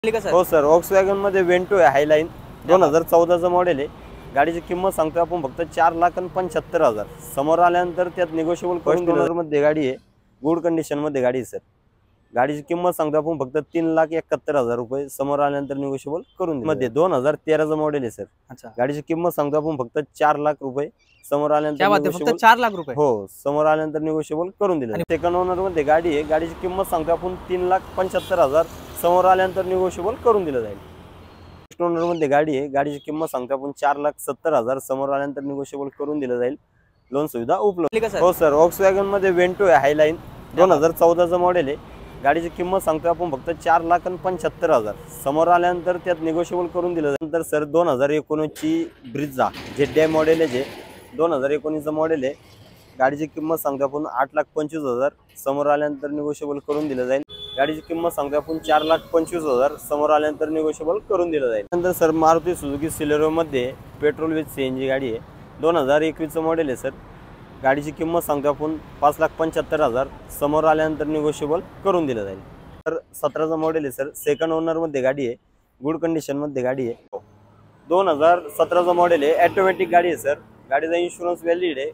हो sir, Volkswagen मध्ये Vento आहे हायलाइन 2014 मॉडेल आहे। गाडीची किंमत सांगतो आपण फक्त 4,75,000। समोर आल्यानंतर त्यात निगोशिएबल करून दिलं मध्ये गाडी आहे, गुड कंडिशन मध्ये गाडी आहे सर। गाडीची किंमत सांगतो आपण फक्त 3,71,000 रुपये। समोर आल्यानंतर निगोशिएबल करून दिलं। मध्ये 2013 मॉडेल आहे सर। अच्छा, गाडीची किंमत सांगतो आपण फक्त 4 लाख रुपये। समोर आल्यानंतर फक्त 4 लाख रुपये हो, समोर आल्यानंतर निगोशिएबल करून दिलं। सेकंड ओनर मध्ये गाडी आहे, गाडीची किंमत सांगतो आपण 3,75,000। समोर आल्यानंतर निगोशिएबल करून दिलं जाईल। फर्स्ट ओनर मध्ये गाडी आहे, गाडीची किंमत सांगतो आपण 4,70,000। समोर आल्यानंतर निगोशिएबल करून दिलं जाईल। लोन सुविधा उपलब्ध। हो सर, वॉक्सवॅगन मध्ये वेंटो आहे हायलाइन 2014 मॉडेल आहे। गाडीची किंमत सांगतो आपण फक्त 4,75,000। समोर आल्यानंतर त्यात निगोशिएबल करून दिलं जाईल। नंतर सर 2019 ची ब्रिझा ZDI मॉडेल आहे, जे 2019 मॉडेल आहे। गाडीची किंमत सांगतो आपण 8,25,000। समोर आल्यानंतर निगोशिएबल करून दिलं जाईल। गाडीची किंमत सांगतो आपण 4,25,000। समोर आल्यानंतर निगोशिएबल करून दिलं जाईल। नंतर सर मारुती सुझुकी सिलेरो मध्ये पेट्रोल विथ CNG गाडी आहे, 2021 मॉडेल आहे सर। गाडीची किंमत सांगतो आपण 5,75,000। समोर आल्यानंतर निगोशिएबल करून दिलं जाईल। तर 17 मॉडेल आहे सर, सेकंड ओनर मध्ये गाडी आहे, गुड कंडिशन मध्ये गाडी आहे। 2017 मॉडेल आहे, ऑटोमॅटिक गाडी आहे सर। गाडीचा इन्शुरन्स व्हॅलिड आहे।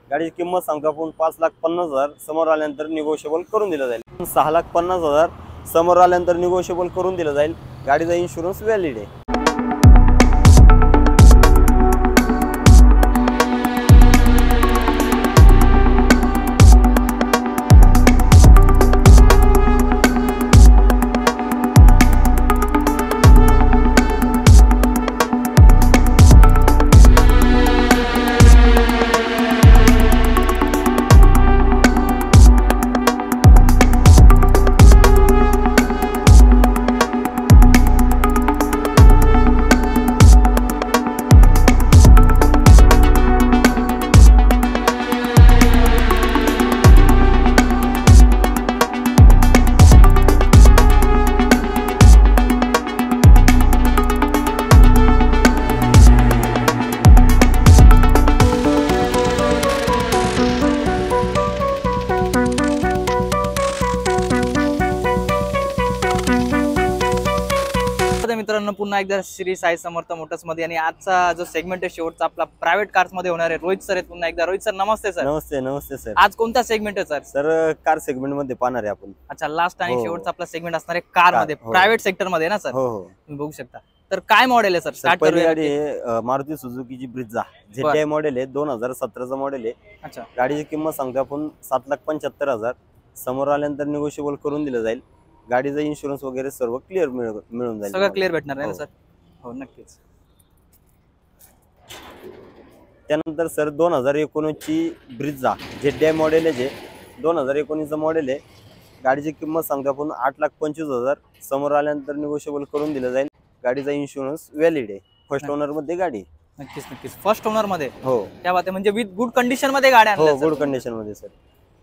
गाडीची किंमत सांगतो आपण 5,50,000। समोर आल्यानंतर निगोशिएबल करून दिलं जाईल। 6,50,000 समोर आल्यानंतर निगोशिएबल करून दिलं जाईल। गाडीचा इन्शुरन्स व्हॅलिड आहे। मित्रांनो, पुन्हा एकदा श्री साई समर्थ मोटर्स मध्ये आणि आजचा जो सेगमेंट आहे शेवटचा आपला प्रायव्हेट कार्स मध्ये होणार आहे। रोहित सर आहेत पुन्हा एकदा। रोहित सर नमस्ते सर। नमस्ते नमस्ते सर। आज कोणता सेगमेंट आहे सर? सर कार सेगमेंट मध्ये पाहणार आहे आपण। अच्छा, लास्ट आणि शेवटचा आपला सेगमेंट असणार आहे कार मध्ये, प्रायव्हेट सेक्टर मध्ये ना सर? हो हो, तुम्ही बघू शकता। तर काय मॉडेल आहे सर? स्टार्ट पहिली गाडी आहे मारुती सुझुकीची ब्रिझा ZDI मॉडेल आहे, 2017 मॉडेल आहे। अच्छा, गाडीची किंमत सांगतो आपण 7,75,000। समोर आल्यानंतर निगोशिएबल करून दिलं जाईल। गाडीचा इन्शुरन्स वगैरे सर्व क्लिअर मिळून जाईल। सगळं क्लिअर भेटणार आहे ना सर? हो नक्कीच। त्यानंतर सर 2019 ची ब्रिझा ZDI मॉडेल आहे, जे 2019 मॉडेल आहे। गाडीची किंमत सांगतो आपण 8,25,000। समोर आल्यानंतर निगोशिएबल करून दिलं जाईल। गाडीचा इन्शुरन्स व्हॅलिड आहे। फर्स्ट ओनर मध्ये गाडी। नक्कीच नक्कीच, फर्स्ट ओनर मध्ये। हो, त्या बात आहे, म्हणजे विथ गुड कंडिशन मध्ये गाड्या हो, गुड कंडिशन मध्ये सर।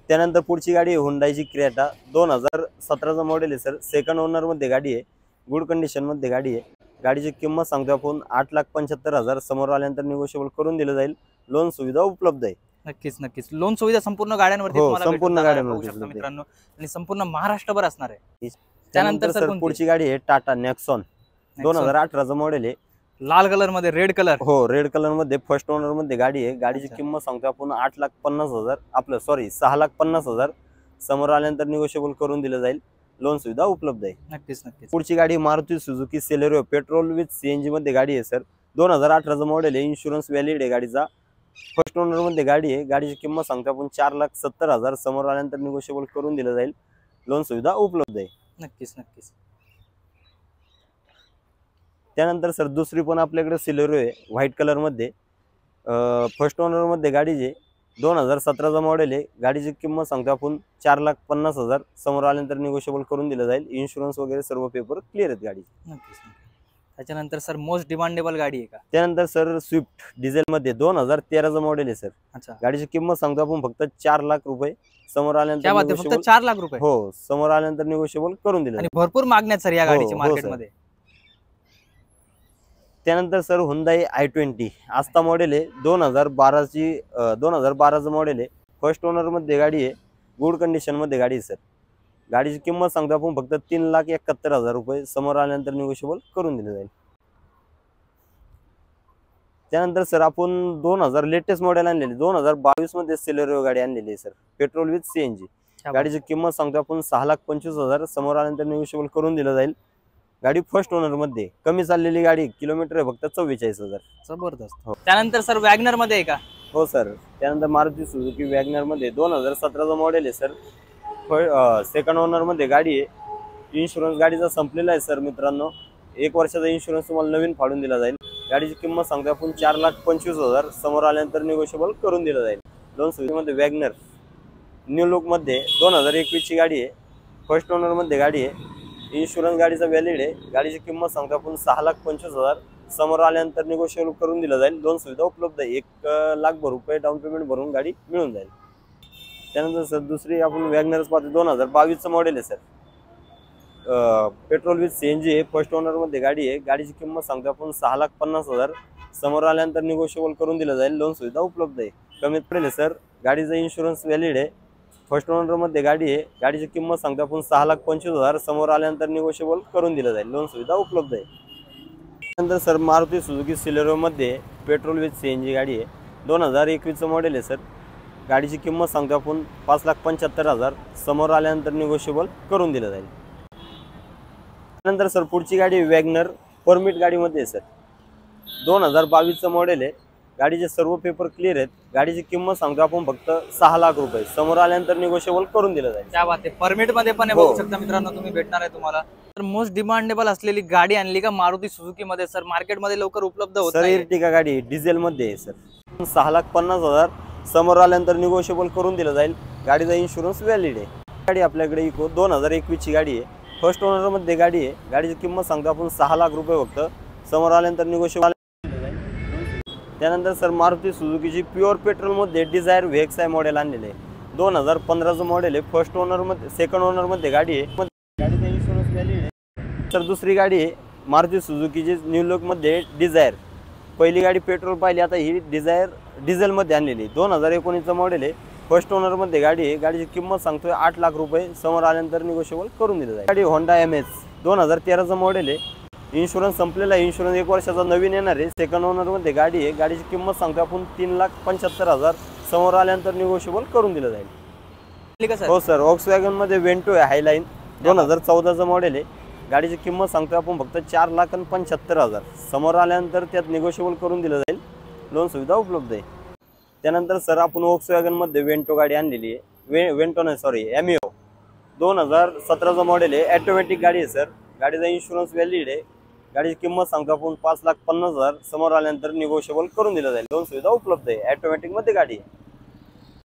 त्यानंतर पुढची गाडी आहे हुंडाईची क्रेटा 2017 मॉडेल आहे सर। सेकंड ओनर मध्ये गाडी आहे, गुड कंडिशन मध्ये गाडी आहे। गाडीची किंमत सांगतो आपण 8,75,000। समोर आल्यानंतर निगोशिएबल करून दिलं जाईल। लोन सुविधा उपलब्ध आहे। नक्कीच नक्कीच, लोन सुविधा संपूर्ण गाड्यांवरती संपूर्ण गाड्यांवर मित्रांनो, आणि संपूर्ण महाराष्ट्रभर असणार आहे। त्यानंतर सर पुढची गाडी आहे टाटा नेक्सॉन 2018 मॉडेल आहे, लाल कलर मध्ये, रेड कलर। हो, रेड कलर मध्ये फर्स्ट ओनर मध्ये गाडी आहे। गाडीची किंमत सांगतो आपण 8,50,000, आपलं सॉरी 6,50,000। समोर आल्यानंतर निगोशिएबल करून दिलं जाईल। लोन सुविधा उपलब्ध आहे। नक्कीच नक्कीच। पुढची गाडी Maruti Suzuki Celerio petrol with CNG मध्ये गाडी आहे सर। 2018 मॉडेल आहे, इन्शुरन्स व्हॅलिड आहे गाडीचा। फर्स्ट ओनर मध्ये गाडी आहे। गाडीची किंमत सांगतो आपण 4,70,000। समोर आल्यानंतर निगोशिएबल करून दिलं जाईल। लोन सुविधा उपलब्ध आहे। नक्कीच नक्कीच। त्यानंतर सर दुसरी पण आपल्याकडे सिलेरिओ आहे व्हाईट कलर मध्ये, फर्स्ट ओनर मध्ये गाडी आहे, 2017 मॉडेल आहे। गाडीची किंमत सांगतो आपण 4,50,000। समोर आल्यानंतर निगोशिएबल करून दिलं जाईल। इन्शुरन्स वगैरे सर्व पेपर क्लिअर आहेत गाडी। नक्कीच। त्याच्यानंतर सर मोस्ट डिमांडेबल गाडी आहे का? त्यानंतर सर स्विफ्ट डिझेल मध्ये 2013 मॉडेल आहे सर। अच्छा, गाडीची किंमत सांगतो आपण फक्त 4 लाख रुपये। समोर आल्यानंतर फक्त 4 लाख रुपये? हो, समोर आल्यानंतर निगोशिएबल करून दिलं। आणि भरपूर मागण्यात सर या गाडीची मार्केटमध्ये। त्यानंतर सर हुंडाई i20 आस्था मॉडेल आहे, 2012 मॉडेल आहे। फर्स्ट ओनर मध्ये गाडी आहे, गुड कंडिशन मध्ये गाडी आहे सर। गाडीची किंमत सांगतो आपण फक्त 3,71,000 रुपये, समोर आल्यानंतर निगोशिएबल करून दिलं जाईल. त्यानंतर सर आपण 2000 लेटेस्ट मॉडेल आणलेली 2022 मध्ये सेलेरिओ गाडी आणलेली आहे सर, पेट्रोल विथ सीएनजी. गाडीची किंमत सांगतो आपण 6,25,000, समोर आल्यानंतर निगोशिएबल करून दिलं जाईल. गाडी फर्स्ट ओनर मध्ये, कमी चाललेली गाडी, किलोमीटर आहे फक्त 44,000. जबरदस्त. हो. त्यानंतर सर वॅगनर मध्ये आहे का? हो सर. त्यानंतर मारुती सुझुकी वॅगनर मध्ये 2017चं मॉडेल आहे सर, सेकंड ओनर मध्ये गाडी आहे. इन्शुरन्स गाडीचा संपलेला आहे सर मित्रांनो, 1 वर्षाचा इन्शुरन्स तुम्हाला नवीन फाडून दिला जाईल. गाडीची किंमत सांगतो आपण 4,25,000, समोर आल्यानंतर निगोशिएबल करून दिलं जाईल. लोन सुविधेमध्ये वॅगनर न्यू लुक मध्ये 2021 ची गाडी आहे, फर्स्ट ओनर मध्ये गाडी आहे. इन्शुरन्स गाडीचा व्हॅलिड आहे. गाडीची किंमत सांगतो आपण 6,25,000, समोर आल्यानंतर निगोशिएबल करून दिलं जाईल. लोन सुविधा उपलब्ध आहे. 1,00,000 रुपये डाऊन पेमेंट भरून गाडी मिळून जाईल. त्यानंतर सर दुसरी आपण वॅगनरच पाहतो, 2022चं मॉडेल आहे सर, पेट्रोल विथ सीएनजी आहे, फर्स्ट ओनर मध्ये गाडी आहे. गाडीची किंमत सांगतो आपण 6,50,000, समोर आल्यानंतर निगोशिएबल करून दिलं जाईल. लोन सुविधा उपलब्ध आहे. कमीत पडेल सर. गाडीचा इन्शुरन्स व्हॅलिड आहे, फर्स्ट ओनर मध्ये गाडी आहे. गाडीची किंमत सांगतो आपण 6,25,000, समोर आल्यानंतर निगोशिएबल करून दिलं जाईल. लोन सुविधा उपलब्ध आहे. त्यानंतर सर मारुती सुझुकी सिलेरिओ मध्ये पेट्रोल विथ सीएनजी गाडी आहे, 2021चं मॉडेल आहे सर. गाडीची किंमत सांगतो आपण 5,75,000, समोर आल्यानंतर निगोशिएबल करून दिलं जाईल. त्यानंतर सर पुढची गाडी वॅगनर परमिट गाडीमध्ये आहे सर, 2022चं मॉडेल आहे. गाडीचे सर्व पेपर क्लिअर आहेत. गाडीची किंमत सांगतो आपण फक्त 6,00,000 रुपये, समोर आल्यानंतर निगोशिएबल करून दिलं जाईल. त्या बात आहे. परमिट मध्ये पण आहे, बघू शकता मित्रांनो तुम्ही, भेटणार आहे तुम्हाला. तर मोस्ट डिमांडेबल असलेली गाडी आणली का मारुती सुझुकी मध्ये सर? मार्केट मध्ये लवकर उपलब्ध होत सर नाही. एर्टिगा गाडी डिझेल मध्ये आहे सर, 6,50,000, समोर आल्यानंतर निगोशिएबल करून दिलं जाईल. गाडीचा इन्शुरन्स व्हॅलिड आहे. गाडी आपल्याकडे इको 2021 ची गाडी आहे, फर्स्ट ओनर मध्ये गाडी आहे. गाडीची किंमत सांगतो आपण 6,00,000 रुपये फक्त, समोर आल्यानंतर निगोशिएबल. त्यानंतर सर मारुती सुझुकीची प्युअर पेट्रोल मध्ये डिझायर व्हीएक्सआय मॉडेल आणलेले आहे, 2015चं मॉडेल आहे, फर्स्ट ओनर मध्ये सेकंड ओनर मध्ये गाडी आहे. गाडीचा इन्शुरन्स व्हॅलिड आहे. तर दुसरी गाडी आहे मारुती सुझुकीची न्यू लुक मध्ये डिझायर. पहिली गाडी पेट्रोल पाहिली, आता ही डिझायर डिझेल मध्ये आणलेली, 2019चं मॉडेल आहे, फर्स्ट ओनर मध्ये गाडी आहे. गाडीची किंमत सांगतोय 8,00,000 रुपये, समोर आल्यानंतर निगोशिएबल करून दिलं जाईल. गाडी होंडा एमएच 2013चं मॉडेल आहे. इन्शुरन्स संपलेला आहे, इन्शुरन्स 1 वर्षाचा नवीन येणार आहे, सेकंड ओनर मध्ये गाडी आहे. गाडीची किंमत सांगतो आपण 3,75,000, समोर आल्यानंतर निगोशिएबल करून दिलं जाईल. हो सर. वॉक्सवॅगन मध्ये वेंटो आहे हायलाईन, 2014चं मॉडेल आहे. गाडीची किंमत सांगतो आपण फक्त 4,75,000, समोर आल्यानंतर त्यात निगोशिएबल करून दिलं जाईल. लोन सुविधा उपलब्ध आहे. त्यानंतर सर आपण वॉक्सवॅगन मध्ये वेंटो गाडी आणलेली आहे, वेंटो नाही सॉरी एमिओ, 2017चं मॉडेल आहे, ऑटोमॅटिक गाडी आहे सर. गाडीचा इन्शुरन्स व्हॅलिड आहे. गाडीची किंमत सांगतो आपण 5,50,000, समोर आल्यानंतर निगोशिएबल करून दिलं जाईल. लोन सुविधा उपलब्ध आहे. ऑटोमॅटिक मध्ये गाडी आहे.